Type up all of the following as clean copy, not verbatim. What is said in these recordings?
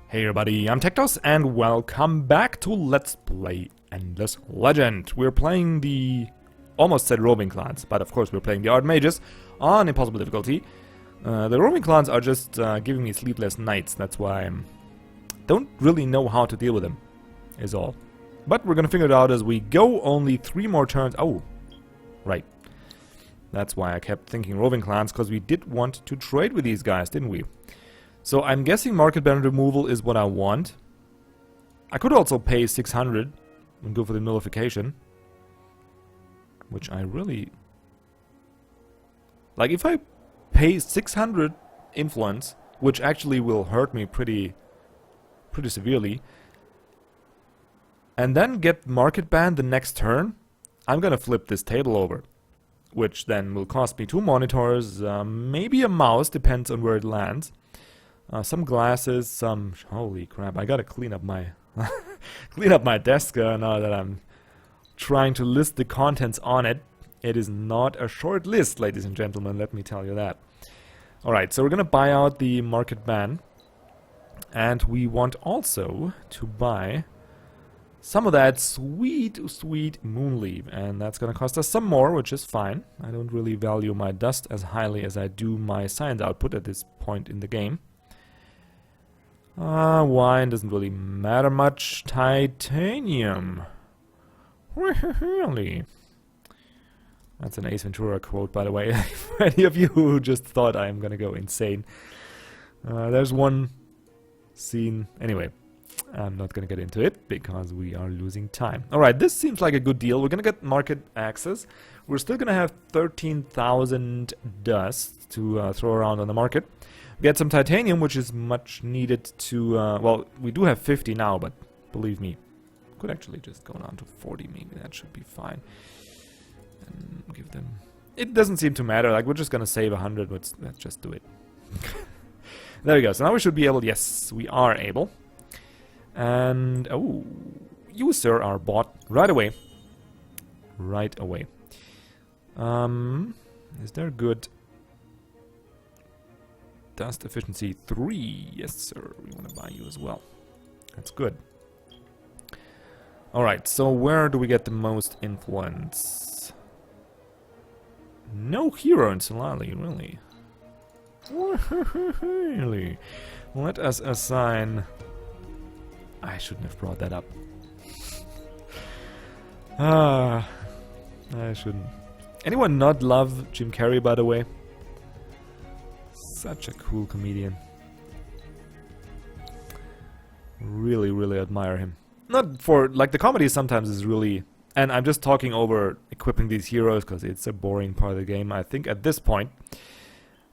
Hey everybody, I'm TecToss and welcome back to Let's Play Endless Legend. We're playing the almost said roving clans, but of course we're playing the Ardent Mages on impossible difficulty. The roving clans are just giving me sleepless nights, that's why I don't really know how to deal with them, is all. But we're gonna figure it out as we go. Only 3 more turns. Oh, right. That's why I kept thinking roving clans, because we did want to trade with these guys, didn't we? So I'm guessing market ban removal is what I want. I could also pay 600 and go for the nullification, which I really like. If I pay 600 influence, which actually will hurt me pretty severely, and then get market ban the next turn, I'm gonna flip this table over, which then will cost me 2 monitors, maybe a mouse, depends on where it lands. Some glasses, some... Holy crap, I gotta clean up my... clean up my desk now that I'm trying to list the contents on it. It is not a short list, ladies and gentlemen, let me tell you that. Alright, so we're gonna buy out the market ban. And we want also to buy some of that sweet moonleaf. And that's gonna cost us some more, which is fine. I don't really value my dust as highly as I do my science output at this point in the game. Wine doesn't really matter much. Titanium. Really? That's an Ace Ventura quote, by the way. For any of you who just thought I'm gonna go insane. There's one scene. Anyway, I'm not gonna get into it because we are losing time. Alright, this seems like a good deal. We're gonna get market access. We're still gonna have 13,000 dust to throw around on the market. We get some titanium, which is much needed to... well, we do have 50 now, but believe me, could actually just go down to 40 maybe. That should be fine. And give them... It doesn't seem to matter. Like, we're just gonna save 100. Let's just do it. There we go. So now we should be able... Yes, we are able. And... Oh, you, sir, are bought right away. Right away. Is there good... Dust efficiency 3. Yes, sir. We want to buy you as well. That's good. Alright, so where do we get the most influence? No hero in Solali, really. Really? Let us assign... I shouldn't have brought that up. I shouldn't. Anyone not love Jim Carrey, by the way? Such a cool comedian. Really admire him. Not for... Like, the comedy sometimes is really... And I'm just talking over equipping these heroes because it's a boring part of the game, I think, at this point.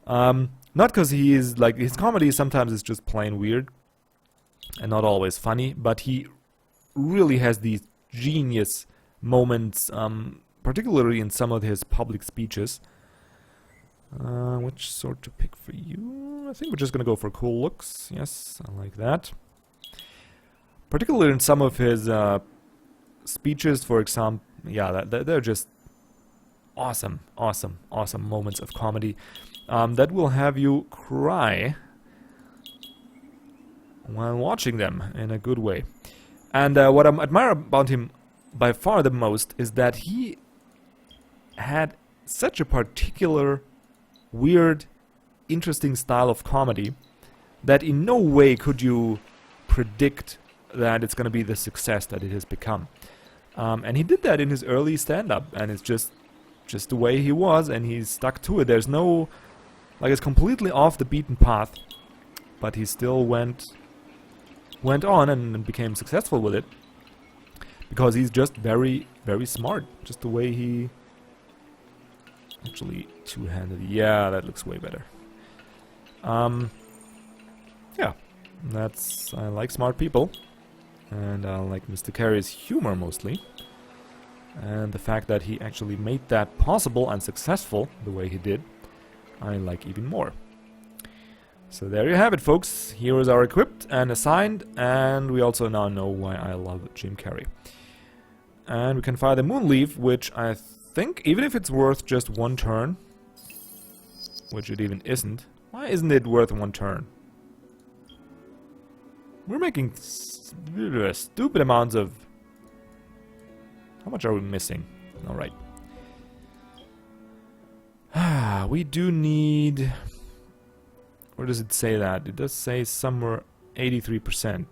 Not because he is... Like, his comedy sometimes is just plain weird. And not always funny. But he really has these genius moments, particularly in some of his public speeches. Which sort to pick for you? I think we're just gonna go for cool looks. Yes, I like that. Particularly in some of his speeches, for example. Yeah, they're just awesome moments of comedy that will have you cry while watching them in a good way. And what I admire about him by far the most is that he had such a particular weird, interesting style of comedy that in no way could you predict that it's going to be the success that it has become. And he did that in his early stand-up, and it's just the way he was, and he's stuck to it. There's no... Like, it's completely off the beaten path, but he still went on and became successful with it, because he's just very smart, just the way he... Actually, two-handed. Yeah, that looks way better. Yeah, that's... I like smart people. And I like Mr. Carey's humor, mostly. And the fact that he actually made that possible and successful, the way he did, I like even more. So there you have it, folks. Heroes are equipped and assigned, and we also now know why I love Jim Carrey. And we can fire the Moonleaf, which I think, even if it's worth just 1 turn, which it even isn't. Why isn't it worth 1 turn? We're making stupid amounts of... How much are we missing? Alright. We do need... Where does it say that? It does say somewhere 83%.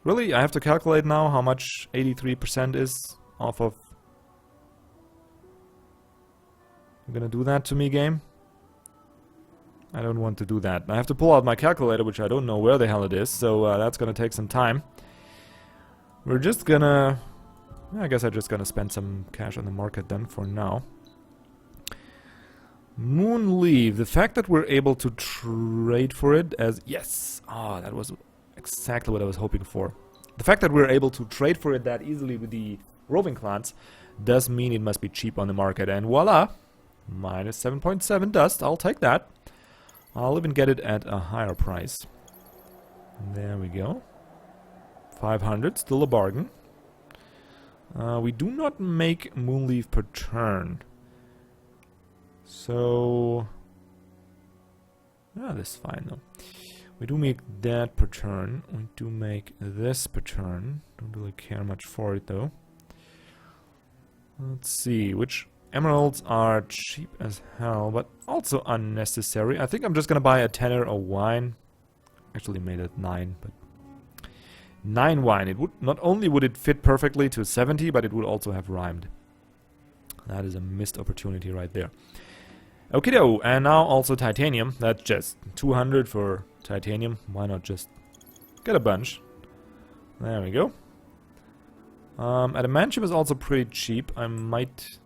Really? I have to calculate now how much 83% is off of... You're gonna do that to me, game? I don't want to do that. I have to pull out my calculator, which I don't know where the hell it is, so that's gonna take some time. We're just gonna... I guess I'm just gonna spend some cash on the market then for now. Moonleaf. The fact that we're able to trade for it as... Yes! Ah, that was exactly what I was hoping for. The fact that we're able to trade for it that easily with the roving clans does mean it must be cheap on the market. And voila! Minus 7.7 dust. I'll take that. I'll even get it at a higher price. There we go. 500. Still a bargain. We do not make Moonleaf per turn. So... Yeah, this is fine though. We do make that per turn. We do make this per turn. Don't really care much for it though. Let's see, which emeralds are cheap as hell, but also unnecessary. I think I'm just gonna buy a tenner of wine. Actually made it 9, but... 9 wine. It would not only would it fit perfectly to 70, but it would also have rhymed. That is a missed opportunity right there. Okido, and now also titanium. That's just 200 for titanium. Why not just get a bunch? There we go. Adamantium is also pretty cheap. I might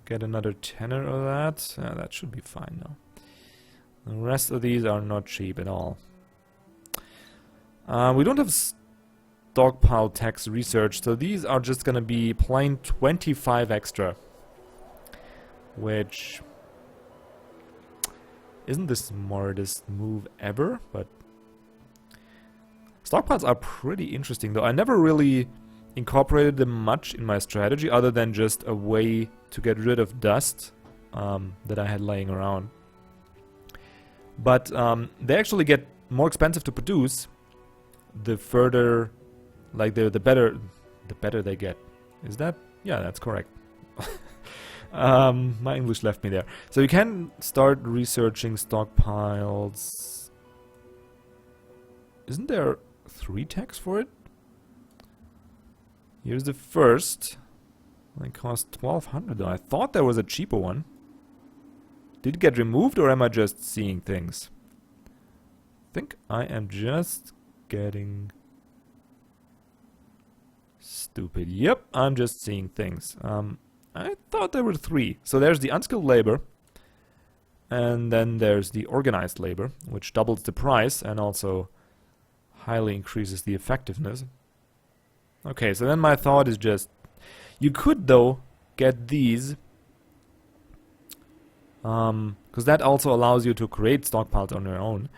get another tenner of that. That should be fine now. The rest of these are not cheap at all. We don't have stockpile tax research, so these are just gonna be plain 25 extra. Which isn't the smartest move ever, but stockpiles are pretty interesting though. I never really incorporated them much in my strategy other than just a way to get rid of dust that I had laying around. But they actually get more expensive to produce the further, like the better they get. Is that? Yeah, that's correct. My English left me there. So you can start researching stockpiles. Isn't there 3 tags for it? Here's the first. It cost 1200 though. I thought there was a cheaper one. Did it get removed or am I just seeing things? I think I am just getting stupid. Yep, I'm just seeing things. I thought there were 3. So there's the unskilled labor, and then there's the organized labor, which doubles the price and also highly increases the effectiveness. Okay, so then my thought is just, you could though get these, because that also allows you to create stockpiles on your own,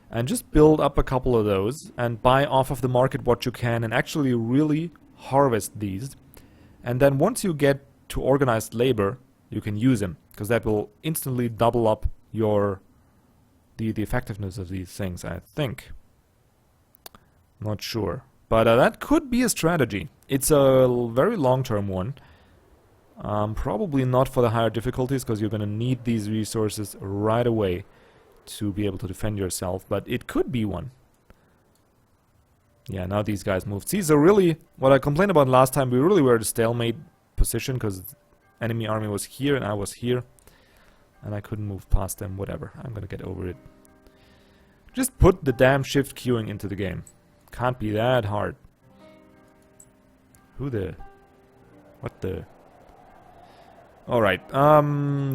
and just build up a couple of those and buy off of the market what you can and actually really harvest these. And then once you get to organized labor, you can use them, because that will instantly double up your the effectiveness of these things, I think. Not sure. But that could be a strategy. It's a very long-term one. Probably not for the higher difficulties, because you're going to need these resources right away to be able to defend yourself, but it could be one. Yeah, now these guys moved. See, so really, what I complained about last time, we really were at a stalemate position, because enemy army was here and I was here, and I couldn't move past them. Whatever, I'm gonna get over it. Just put the damn shift queuing into the game. Can't be that hard. Who the... What the... Alright,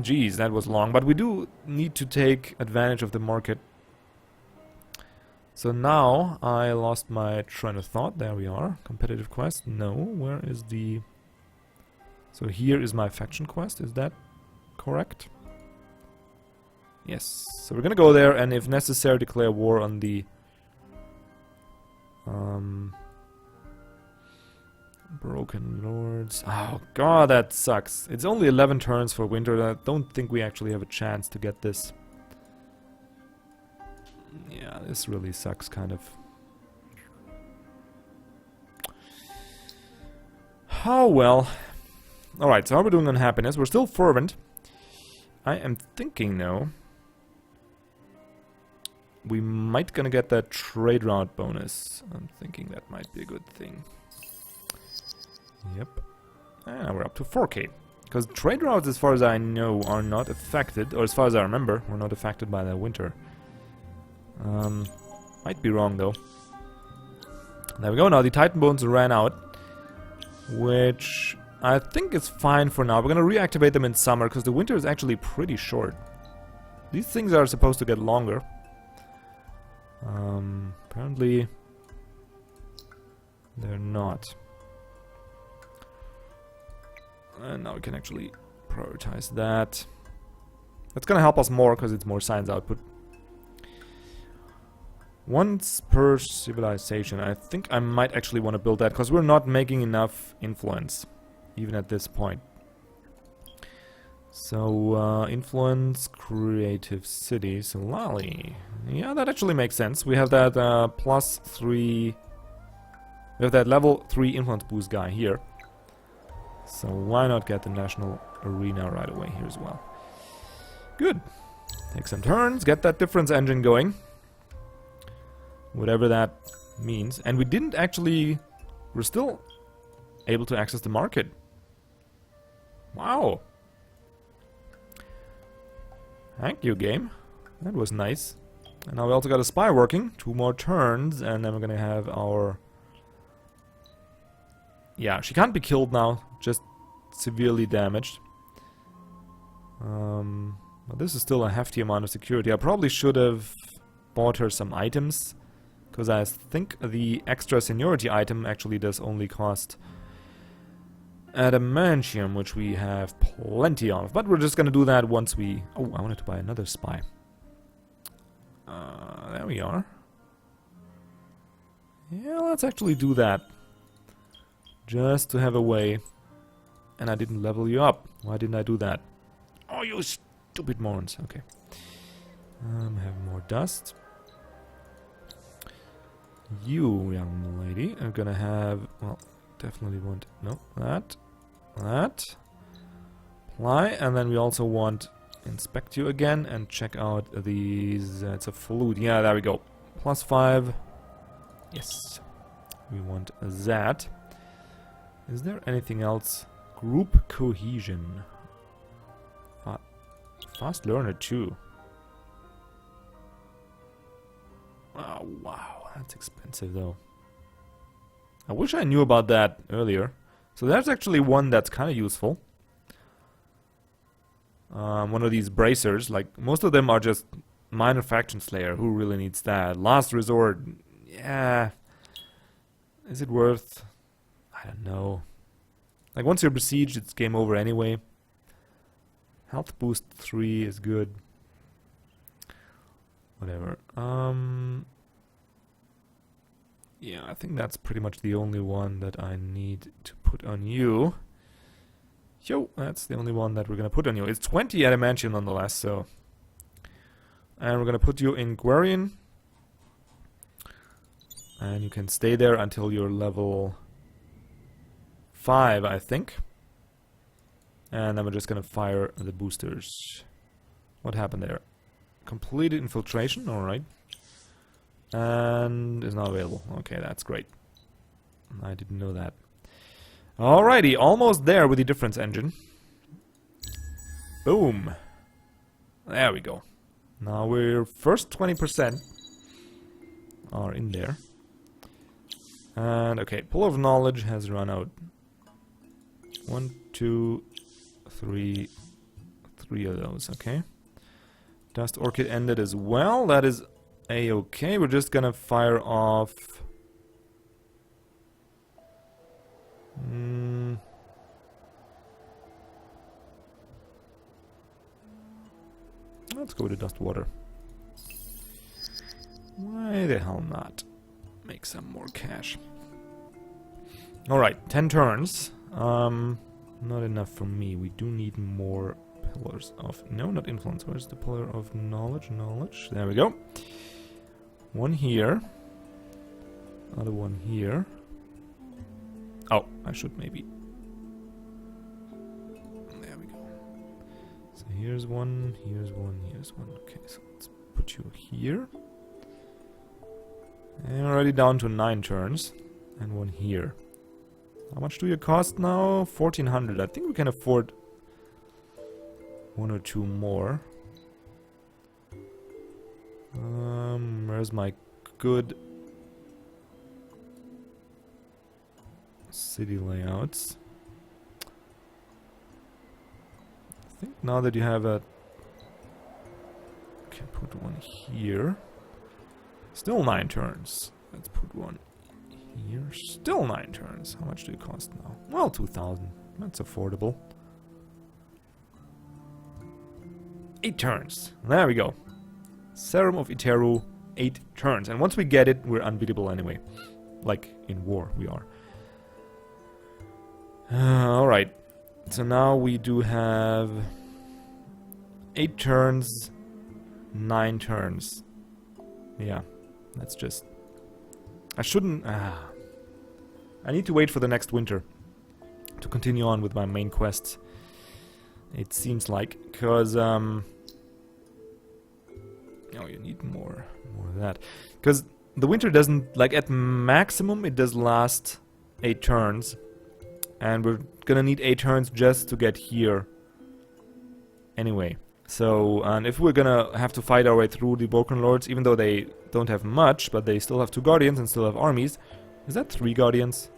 geez, that was long, but we do need to take advantage of the market. So now, I lost my train of thought. There we are. Competitive quest. No, where is the... So here is my faction quest. Is that correct? Yes. So we're gonna go there and if necessary declare war on the... Broken Lords. Oh god, that sucks. It's only 11 turns for winter. I don't think we actually have a chance to get this. Yeah, this really sucks, kind of. Oh, well. Alright, so how are we doing on happiness? We're still fervent. I am thinking, though, we might gonna get that trade route bonus. I'm thinking that might be a good thing. Yep. And we're up to 4k. Because trade routes, as far as I know, are not affected, or as far as I remember, were not affected by the winter. Might be wrong, though. There we go. Now the Titan Bones ran out, which I think is fine for now. We're gonna reactivate them in summer, because the winter is actually pretty short. These things are supposed to get longer. Apparently they're not. And now we can actually prioritize that. That's gonna help us more because it's more science output. Once per civilization. I think I might actually want to build that because we're not making enough influence, even at this point. So, influence, creative cities, Lali. Yeah, that actually makes sense. We have that +3... We have that level 3 influence boost guy here. So why not get the national arena right away here as well. Good. Take some turns, get that difference engine going. Whatever that means. And we didn't actually... We're still able to access the market. Wow. Thank you, game. That was nice. And now we also got a spy working. 2 more turns, and then we're gonna have our... Yeah, she can't be killed now. Just severely damaged. But this is still a hefty amount of security. I probably should have bought her some items, because I think the extra seniority item actually does only cost adamantium, which we have plenty of. But we're just gonna do that once we... Oh, I wanted to buy another spy. There we are. Yeah, let's actually do that. Just to have a way. And I didn't level you up. Why didn't I do that? Oh, you stupid morons. Okay. Have more dust. You, young lady, are gonna have... Well, definitely want... No, that. That. Apply. And then we also want... Inspect you again and check out these... it's a flute. Yeah, there we go. +5. Yes. We want that. Is there anything else? Group cohesion. Fast learner too. Oh, wow, that's expensive though. I wish I knew about that earlier. So there's actually one that's kind of useful. One of these bracers. Like, most of them are just minor faction slayer. Who really needs that? Last resort. Yeah. Is it worth... I don't know. Like, once you're besieged, it's game over anyway. Health boost 3 is good. Whatever. Yeah, I think that's pretty much the only one that I need to put on you. Yo, that's the only one that we're gonna put on you. It's 20 adamantium nonetheless, so... And we're gonna put you in Guarian. And you can stay there until you're level 5, I think. And then we're just gonna fire the boosters. What happened there? Completed infiltration, alright. And is not available. Okay, that's great. I didn't know that. Alrighty, almost there with the difference engine. Boom. There we go. Now we're first 20% are in there. And okay, Pool of Knowledge has run out. 1, 2, 3, 3 of those, okay. Dust Orchid ended as well. That is a-okay. We're just gonna fire off... Let's go to Dust Water. Why the hell not? Make some more cash. Alright, 10 turns. Not enough for me. We do need more pillars of... No, not influence. Where's the pillar of knowledge? Knowledge. There we go. One here. Other one here. Oh, I should maybe... There we go. So here's one, here's one, here's one. Okay, so let's put you here. And already down to 9 turns. And one here. How much do you cost now? 1400. I think we can afford 1 or 2 more. Where's my good city layouts? I think now that you have a... Can put one here. Still 9 turns. Let's put one here. Still 9 turns. How much do you cost now? Well, 2,000. That's affordable. 8 turns. There we go. Serum of Iteru, 8 turns. And once we get it, we're unbeatable anyway. Like, in war, we are. Alright. So now we do have 8 turns, 9 turns. Yeah, that's just... I shouldn't... I need to wait for the next winter to continue on with my main quests. It seems like, because... Oh, you need more of that. Because the winter doesn't... Like, at maximum, it does last 8 turns. And we're gonna need 8 turns just to get here. Anyway. So, and if we're gonna have to fight our way through the Broken Lords, even though they don't have much, but they still have 2 Guardians and still have armies. Is that 3 Guardians?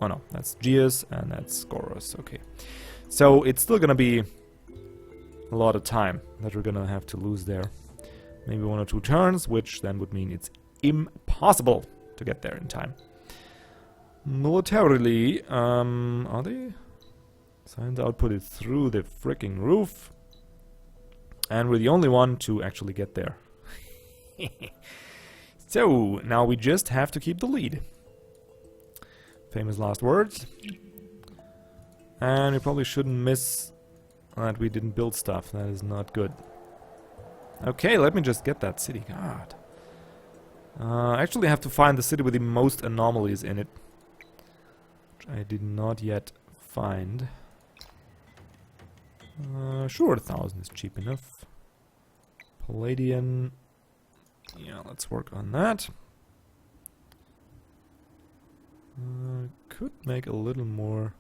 Oh no, that's Geas and that's Goros. Okay. So, it's still gonna be a lot of time that we're gonna have to lose there. Maybe 1 or 2 turns, which then would mean it's impossible to get there in time. Militarily, are they? Science output is through the freaking roof. And we're the only one to actually get there. So, now we just have to keep the lead. Famous last words. And we probably shouldn't miss that we didn't build stuff. That is not good. Okay, let me just get that city. God. I actually have to find the city with the most anomalies in it. Which I did not yet find. Sure, 1,000 is cheap enough. Palladian. Yeah, let's work on that. Could make a little more.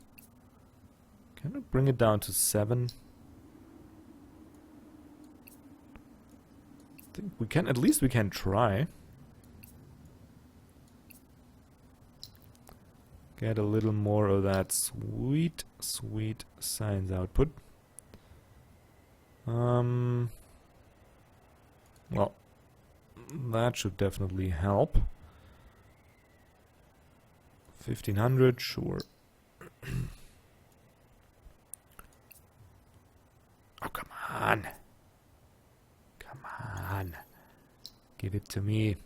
Can we bring it down to 7? I think we can, at least we can try. Get a little more of that sweet, sweet science output. Well, that should definitely help. 1,500, sure. Oh, come on. Come on. Give it to me.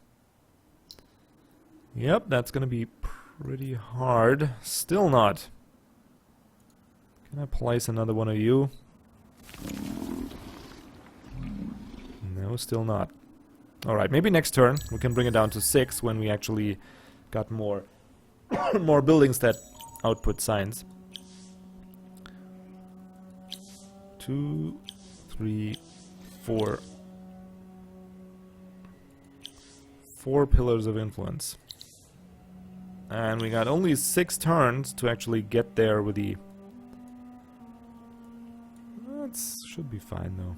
Yep, that's gonna be pretty hard. Still not. Can I place another one of you? No, still not. Alright, maybe next turn we can bring it down to 6 when we actually got more more buildings that output science. 2, 3, 4. 4 pillars of influence. And we got only 6 turns to actually get there with the... That should be fine though.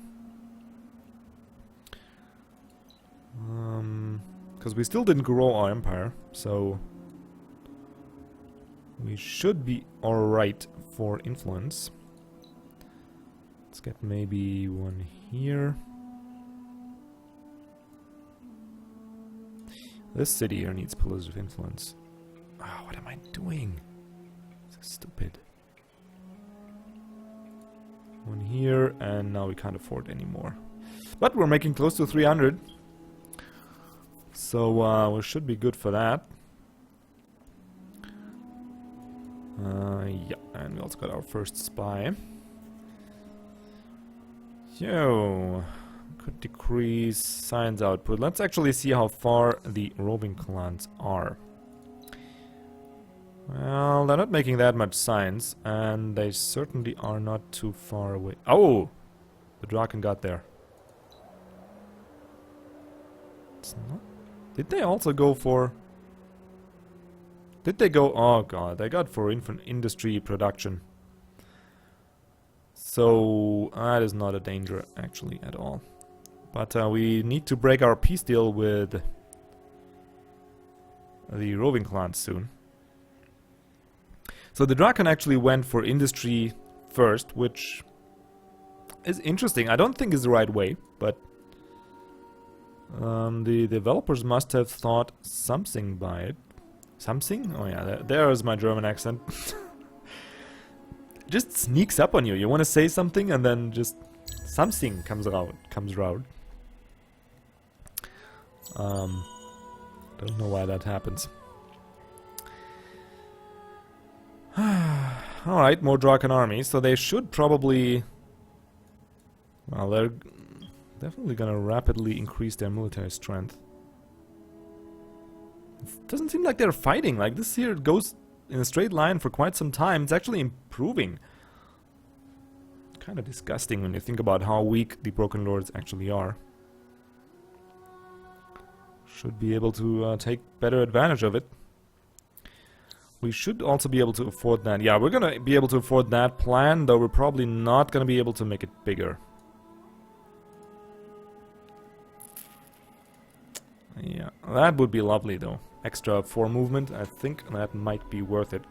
Because we still didn't grow our empire, so... we should be alright for influence. Let's get maybe one here. This city here needs pillars of influence. Oh, what am I doing? So stupid. One here, and now we can't afford any more. But we're making close to 300. So we should be good for that. Yeah, and we also got our first spy. Yo, could decrease science output. Let's actually see how far the roving clans are. Well, they're not making that much science, and they certainly are not too far away. Oh! The Draken got there. It's not... Did they also go for... Did they go... Oh god, they got for industry production. So, that is not a danger, actually, at all. But we need to break our peace deal with the roving clans soon. So the Draken actually went for industry first, which is interesting. I don't think is the right way, but the developers must have thought something by it. Something? Oh yeah, there is my German accent. Just sneaks up on you. You want to say something and then just something comes out. Don't know why that happens. Alright, more Draken armies, so they should probably... Well, they're definitely gonna rapidly increase their military strength. It doesn't seem like they're fighting, like this here goes in a straight line for quite some time. It's actually improving. Kinda disgusting when you think about how weak the Broken Lords actually are. Should be able to take better advantage of it. We should also be able to afford that. Yeah, we're gonna be able to afford that plan, though we're probably not gonna be able to make it bigger. Yeah, that would be lovely though. Extra 4 movement, I think that might be worth it.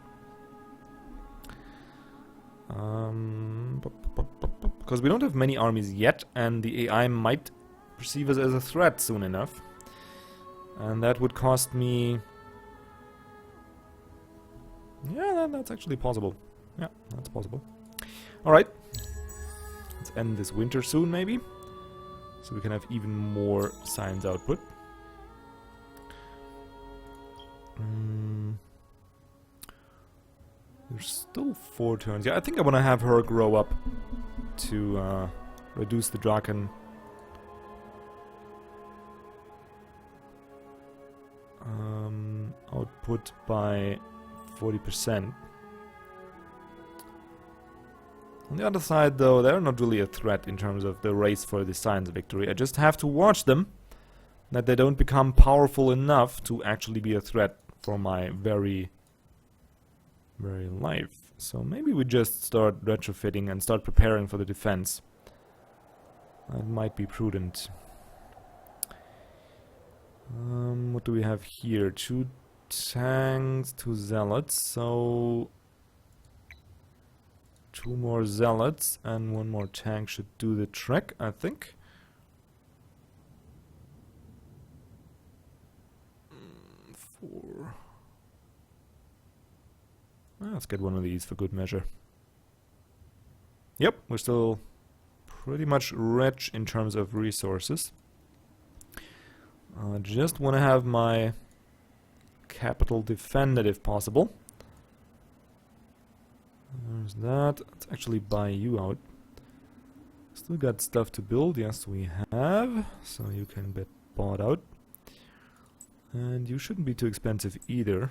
Because we don't have many armies yet, and the AI might perceive us as a threat soon enough. And that would cost me... Yeah, that's actually possible. Yeah, that's possible. Alright. Let's end this winter soon, maybe. So we can have even more science output. There's still 4 turns. Yeah, I think I want to have her grow up to reduce the Draken output by 40%. On the other side, though, they're not really a threat in terms of the race for the science victory. I just have to watch them, that they don't become powerful enough to actually be a threat for my very life. So maybe we just start retrofitting and start preparing for the defense. That might be prudent. What do we have here? 2 tanks, 2 zealots, so 2 more zealots and 1 more tank should do the trick, I think. Let's get one of these for good measure. Yep, we're still pretty much rich in terms of resources. Just want to have my capital defended if possible. There's that. Let's actually buy you out. Still got stuff to build. Yes, we have. So you can get bought out. And you shouldn't be too expensive either.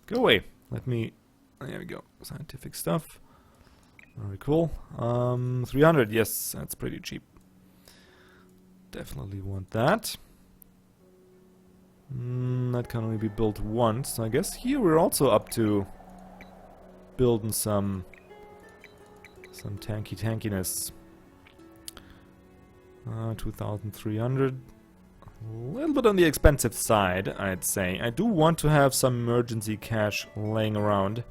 Go away. Let me... There we go. Scientific stuff. Very cool. 300. Yes, that's pretty cheap. Definitely want that. That can only be built once. I guess here we're also up to building some tankiness. 2,300. A little bit on the expensive side, I'd say. I do want to have some emergency cash laying around.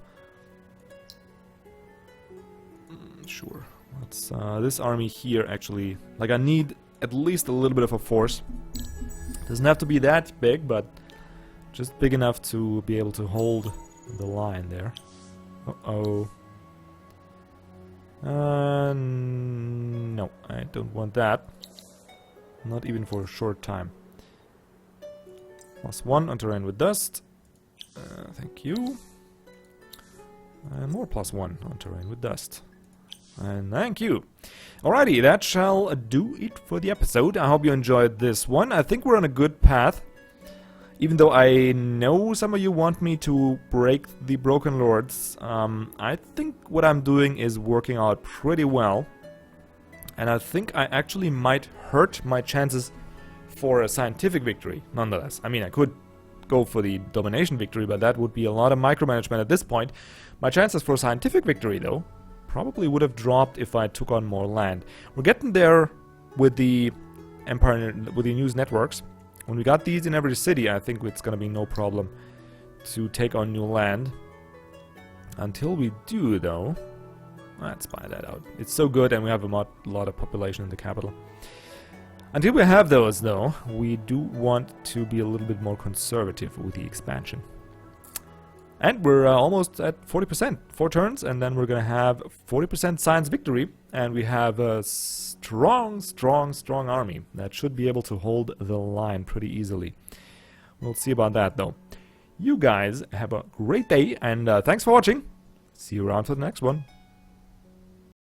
Sure. Let's, this army here actually... Like, I need at least a little bit of a force. Doesn't have to be that big, but just big enough to be able to hold the line there. Uh-oh. No, I don't want that. Not even for a short time. +1 on terrain with dust. Thank you. And more +1 on terrain with dust. And thank you. Alrighty, that shall do it for the episode. I hope you enjoyed this one. I think we're on a good path. Even though I know some of you want me to break the Broken Lords, I think what I'm doing is working out pretty well. And I think I actually might hurt my chances for a scientific victory, nonetheless. I mean, I could go for the domination victory, but that would be a lot of micromanagement at this point. My chances for scientific victory, though, probably would have dropped if I took on more land. We're getting there with the Empire, with the news networks. When we got these in every city, I think it's gonna be no problem to take on new land. Until we do, though, let's buy that out. It's so good, and we have a lot of population in the capital. Until we have those, though, we do want to be a little bit more conservative with the expansion. And we're almost at 40%. 4 turns, and then we're gonna have 40% science victory, and we have a strong army that should be able to hold the line pretty easily. We'll see about that, though. You guys have a great day, and thanks for watching. See you around for the next one.